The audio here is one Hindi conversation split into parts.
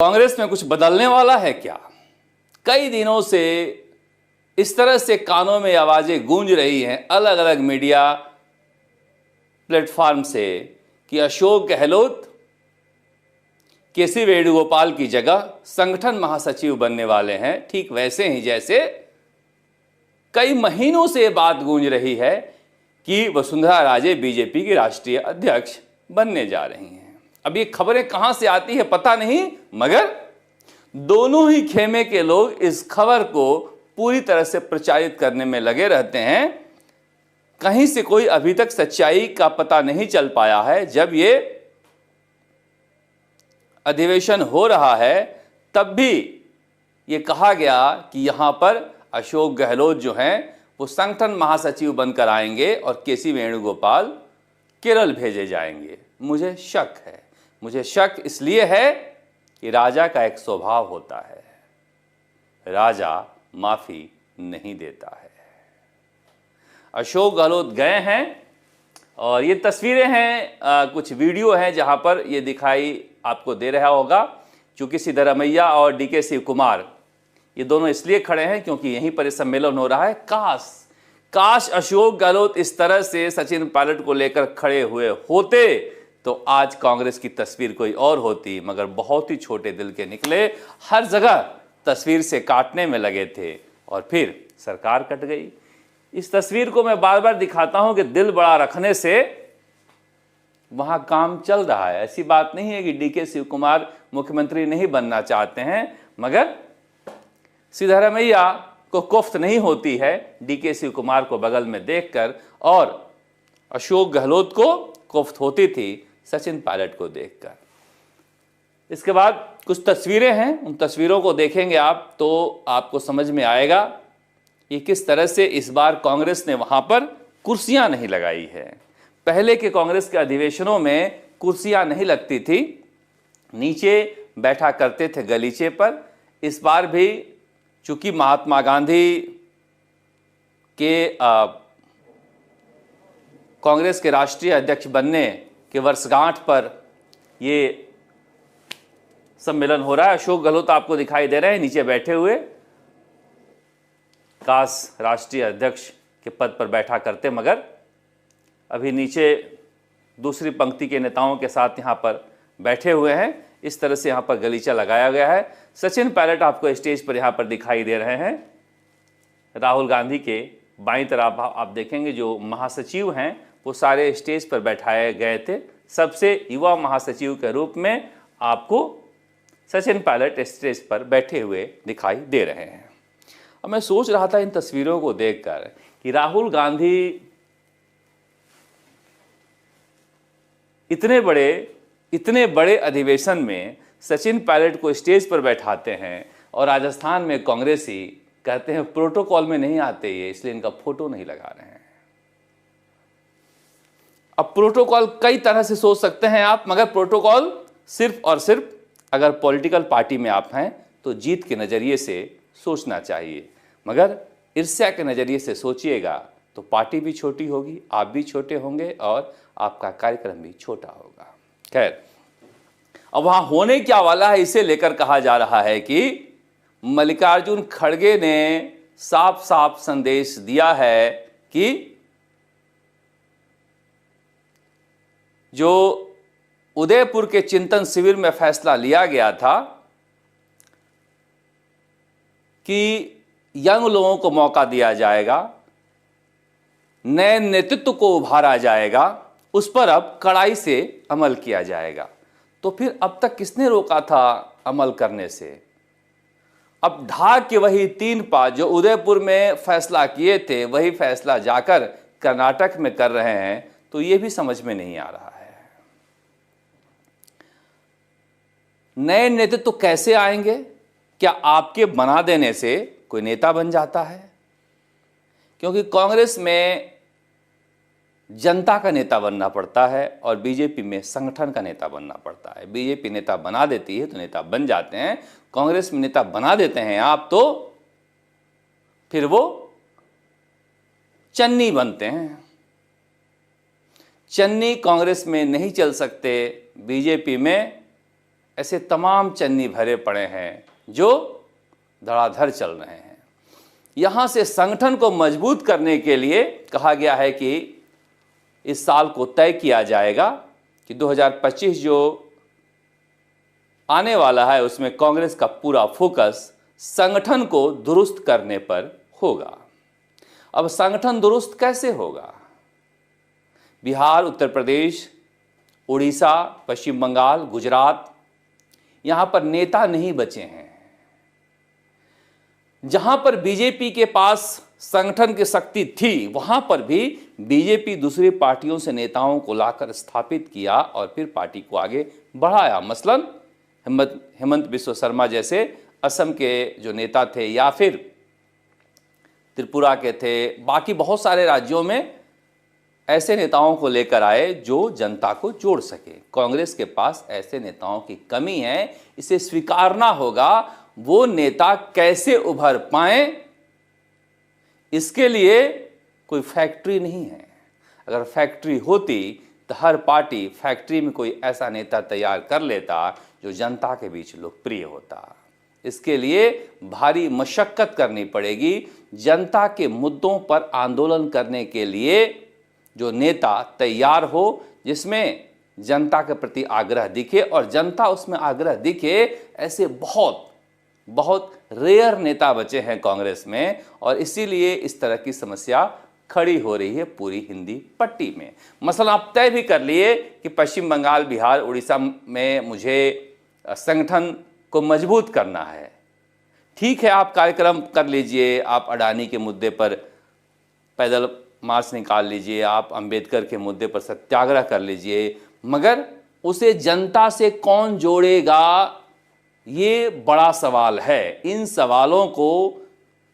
कांग्रेस में कुछ बदलने वाला है क्या? कई दिनों से इस तरह से कानों में आवाजें गूंज रही हैं अलग अलग मीडिया प्लेटफॉर्म से कि अशोक गहलोत केसी वेणुगोपाल की जगह संगठन महासचिव बनने वाले हैं। ठीक वैसे ही जैसे कई महीनों से बात गूंज रही है कि वसुंधरा राजे बीजेपी की राष्ट्रीय अध्यक्ष बनने जा रही हैं। अब ये खबरें कहां से आती है पता नहीं, मगर दोनों ही खेमे के लोग इस खबर को पूरी तरह से प्रचारित करने में लगे रहते हैं। कहीं से कोई अभी तक सच्चाई का पता नहीं चल पाया है। जब ये अधिवेशन हो रहा है तब भी ये कहा गया कि यहां पर अशोक गहलोत जो हैं वो संगठन महासचिव बनकर आएंगे और केसी वेणुगोपाल केरल भेजे जाएंगे। मुझे शक इसलिए है कि राजा का एक स्वभाव होता है, राजा माफी नहीं देता है। अशोक गहलोत गए हैं और ये तस्वीरें हैं, कुछ वीडियो हैं जहां पर ये दिखाई आपको दे रहा होगा। चूंकि सिद्धरमैया और डीके शिव कुमार ये दोनों इसलिए खड़े हैं क्योंकि यहीं पर सम्मेलन हो रहा है। काश अशोक गहलोत इस तरह से सचिन पायलट को लेकर खड़े हुए होते तो आज कांग्रेस की तस्वीर कोई और होती, मगर बहुत ही छोटे दिल के निकले, हर जगह तस्वीर से काटने में लगे थे और फिर सरकार कट गई। इस तस्वीर को मैं बार बार दिखाता हूं कि दिल बड़ा रखने से वहां काम चल रहा है। ऐसी बात नहीं है कि डीके शिव कुमार मुख्यमंत्री नहीं बनना चाहते हैं, मगर सिद्धरमैया को कोफ्त नहीं होती है डीके शिव कुमार को बगल में देखकर, और अशोक गहलोत को कोफ्त होती थी सचिन पायलट को देखकर। इसके बाद कुछ तस्वीरें हैं, उन तस्वीरों को देखेंगे आप तो आपको समझ में आएगा कि किस तरह से इस बार कांग्रेस ने वहां पर कुर्सियां नहीं लगाई है। पहले के कांग्रेस के अधिवेशनों में कुर्सियां नहीं लगती थी, नीचे बैठा करते थे गलीचे पर। इस बार भी चूंकि महात्मा गांधी के कांग्रेस के राष्ट्रीय अध्यक्ष बनने के वर्षगांठ पर ये सम्मेलन हो रहा है। अशोक गहलोत आपको दिखाई दे रहे हैं नीचे बैठे हुए। काश राष्ट्रीय अध्यक्ष के पद पर बैठा करते, मगर अभी नीचे दूसरी पंक्ति के नेताओं के साथ यहाँ पर बैठे हुए हैं। इस तरह से यहाँ पर गलीचा लगाया गया है। सचिन पायलट आपको स्टेज पर यहाँ पर दिखाई दे रहे हैं। राहुल गांधी के बाईं तरफ आप देखेंगे जो महासचिव हैं वो सारे स्टेज पर बैठाए गए थे। सबसे युवा महासचिव के रूप में आपको सचिन पायलट स्टेज पर बैठे हुए दिखाई दे रहे हैं। अब मैं सोच रहा था इन तस्वीरों को देखकर कि राहुल गांधी इतने बड़े अधिवेशन में सचिन पायलट को स्टेज पर बैठाते हैं और राजस्थान में कांग्रेसी कहते हैं प्रोटोकॉल में नहीं आते ये, इसलिए इनका फोटो नहीं लगा रहे हैं। अब प्रोटोकॉल कई तरह से सोच सकते हैं आप, मगर प्रोटोकॉल सिर्फ और सिर्फ अगर पॉलिटिकल पार्टी में आप हैं तो जीत के नज़रिए से सोचना चाहिए, मगर ईर्ष्या के नज़रिए से सोचिएगा तो पार्टी भी छोटी होगी, आप भी छोटे होंगे और आपका कार्यक्रम भी छोटा होगा। खैर, अब वहां होने क्या वाला है इसे लेकर कहा जा रहा है कि मल्लिकार्जुन खड़गे ने साफ साफ संदेश दिया है कि जो उदयपुर के चिंतन शिविर में फैसला लिया गया था कि यंग लोगों को मौका दिया जाएगा, नए नेतृत्व को उभारा जाएगा, उस पर अब कड़ाई से अमल किया जाएगा। तो फिर अब तक किसने रोका था अमल करने से? अब ढाक के वही 3 पा जो उदयपुर में फैसला किए थे वही फैसला जाकर कर्नाटक में कर रहे हैं, तो ये भी समझ में नहीं आ रहा है। नए नेतृत्व तो कैसे आएंगे? क्या आपके बना देने से कोई नेता बन जाता है? क्योंकि कांग्रेस में जनता का नेता बनना पड़ता है और बीजेपी में संगठन का नेता बनना पड़ता है। बीजेपी नेता बना देती है तो नेता बन जाते हैं, कांग्रेस में नेता बना देते हैं आप तो फिर वो चन्नी बनते हैं। चन्नी कांग्रेस में नहीं चल सकते, बीजेपी में ऐसे तमाम चन्नी भरे पड़े हैं जो धड़ाधड़ चल रहे हैं। यहाँ से संगठन को मजबूत करने के लिए कहा गया है कि इस साल को तय किया जाएगा कि 2025 जो आने वाला है उसमें कांग्रेस का पूरा फोकस संगठन को दुरुस्त करने पर होगा। अब संगठन दुरुस्त कैसे होगा? बिहार, उत्तर प्रदेश, उड़ीसा, पश्चिम बंगाल, गुजरात, यहां पर नेता नहीं बचे हैं। जहां पर बीजेपी के पास संगठन की शक्ति थी वहां पर भी बीजेपी दूसरी पार्टियों से नेताओं को लाकर स्थापित किया और फिर पार्टी को आगे बढ़ाया। मसलन हेमंत बिस्व शर्मा जैसे असम के जो नेता थे, या फिर त्रिपुरा के थे, बाकी बहुत सारे राज्यों में ऐसे नेताओं को लेकर आए जो जनता को जोड़ सके। कांग्रेस के पास ऐसे नेताओं की कमी है, इसे स्वीकारना होगा। वो नेता कैसे उभर पाए, इसके लिए कोई फैक्ट्री नहीं है। अगर फैक्ट्री होती तो हर पार्टी फैक्ट्री में कोई ऐसा नेता तैयार कर लेता जो जनता के बीच लोकप्रिय होता। इसके लिए भारी मशक्कत करनी पड़ेगी। जनता के मुद्दों पर आंदोलन करने के लिए जो नेता तैयार हो, जिसमें जनता के प्रति आग्रह दिखे और जनता उसमें आग्रह दिखे, ऐसे बहुत बहुत रेयर नेता बचे हैं कांग्रेस में। और इसीलिए इस तरह की समस्या खड़ी हो रही है पूरी हिंदी पट्टी में। मसलन आप तय भी कर लिए कि पश्चिम बंगाल, बिहार, उड़ीसा में मुझे संगठन को मजबूत करना है। ठीक है, आप कार्यक्रम कर लीजिए, आप अडानी के मुद्दे पर पैदल मार्च निकाल लीजिए, आप अंबेडकर के मुद्दे पर सत्याग्रह कर लीजिए, मगर उसे जनता से कौन जोड़ेगा, ये बड़ा सवाल है। इन सवालों को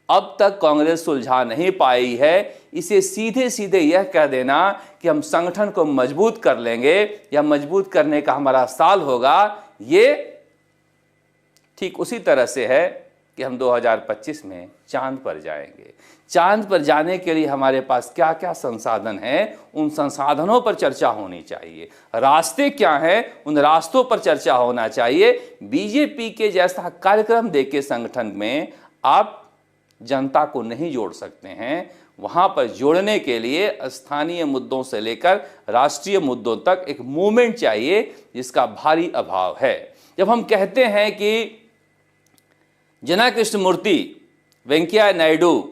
अब तक कांग्रेस सुलझा नहीं पाई है। इसे सीधे सीधे यह कह देना कि हम संगठन को मजबूत कर लेंगे या मजबूत करने का हमारा साल होगा, ये ठीक उसी तरह से है कि हम 2025 में चांद पर जाएंगे। चांद पर जाने के लिए हमारे पास क्या क्या संसाधन हैं, उन संसाधनों पर चर्चा होनी चाहिए। रास्ते क्या हैं, उन रास्तों पर चर्चा होना चाहिए। बीजेपी के जैसा कार्यक्रम देके संगठन में आप जनता को नहीं जोड़ सकते हैं। वहां पर जोड़ने के लिए स्थानीय मुद्दों से लेकर राष्ट्रीय मुद्दों तक एक मूवमेंट चाहिए, जिसका भारी अभाव है। जब हम कहते हैं कि जना कृष्णमूर्ति, वेंकैया नायडू,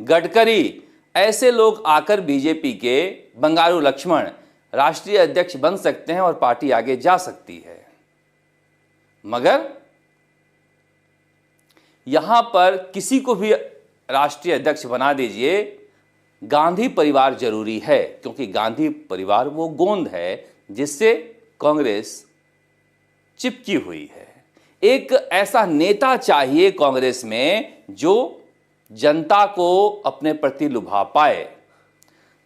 गडकरी, ऐसे लोग आकर बीजेपी के, बंगारू लक्ष्मण राष्ट्रीय अध्यक्ष बन सकते हैं और पार्टी आगे जा सकती है, मगर यहां पर किसी को भी राष्ट्रीय अध्यक्ष बना दीजिए, गांधी परिवार जरूरी है, क्योंकि गांधी परिवार वो गोंद है जिससे कांग्रेस चिपकी हुई है। एक ऐसा नेता चाहिए कांग्रेस में जो जनता को अपने प्रति लुभा पाए।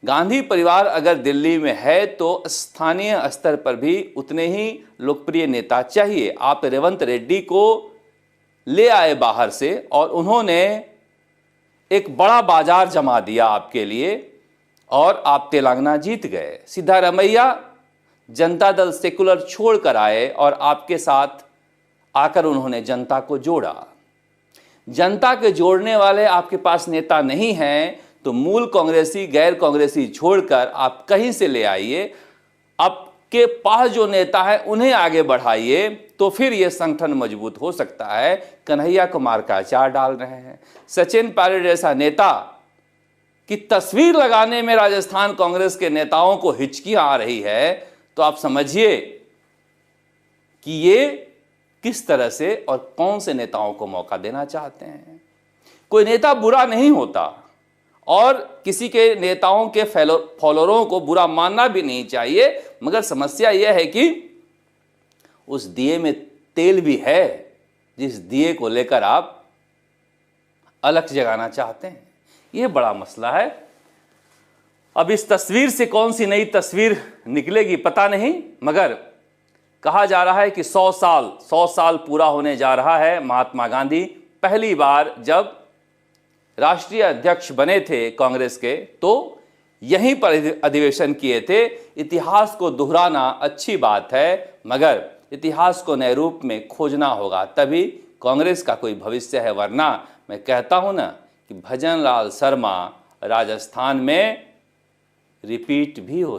गांधी परिवार अगर दिल्ली में है तो स्थानीय स्तर पर भी उतने ही लोकप्रिय नेता चाहिए। आप रेवंत रेड्डी को ले आए बाहर से और उन्होंने एक बड़ा बाजार जमा दिया आपके लिए और आप तेलंगाना जीत गए। सिद्धारमैया जनता दल सेकुलर छोड़कर आए और आपके साथ आकर उन्होंने जनता को जोड़ा। जनता के जोड़ने वाले आपके पास नेता नहीं हैं तो मूल कांग्रेसी, गैर कांग्रेसी छोड़कर आप कहीं से ले आइए। आपके पास जो नेता है उन्हें आगे बढ़ाइए, तो फिर यह संगठन मजबूत हो सकता है। कन्हैया कुमार का अचार डाल रहे हैं। सचिन पायलट जैसा नेता की तस्वीर लगाने में राजस्थान कांग्रेस के नेताओं को हिचकियां आ रही है, तो आप समझिए कि ये किस तरह से और कौन से नेताओं को मौका देना चाहते हैं। कोई नेता बुरा नहीं होता और किसी के नेताओं के फॉलोअरों को बुरा मानना भी नहीं चाहिए, मगर समस्या यह है कि उस दिए में तेल भी है जिस दिए को लेकर आप अलग जगाना चाहते हैं। यह बड़ा मसला है। अब इस तस्वीर से कौन सी नई तस्वीर निकलेगी पता नहीं, मगर कहा जा रहा है कि 100 साल पूरा होने जा रहा है महात्मा गांधी पहली बार जब राष्ट्रीय अध्यक्ष बने थे कांग्रेस के, तो यहीं पर अधिवेशन किए थे। इतिहास को दोहराना अच्छी बात है, मगर इतिहास को नए रूप में खोजना होगा, तभी कांग्रेस का कोई भविष्य है। वरना मैं कहता हूं ना कि भजन लाल शर्मा राजस्थान में रिपीट भी हो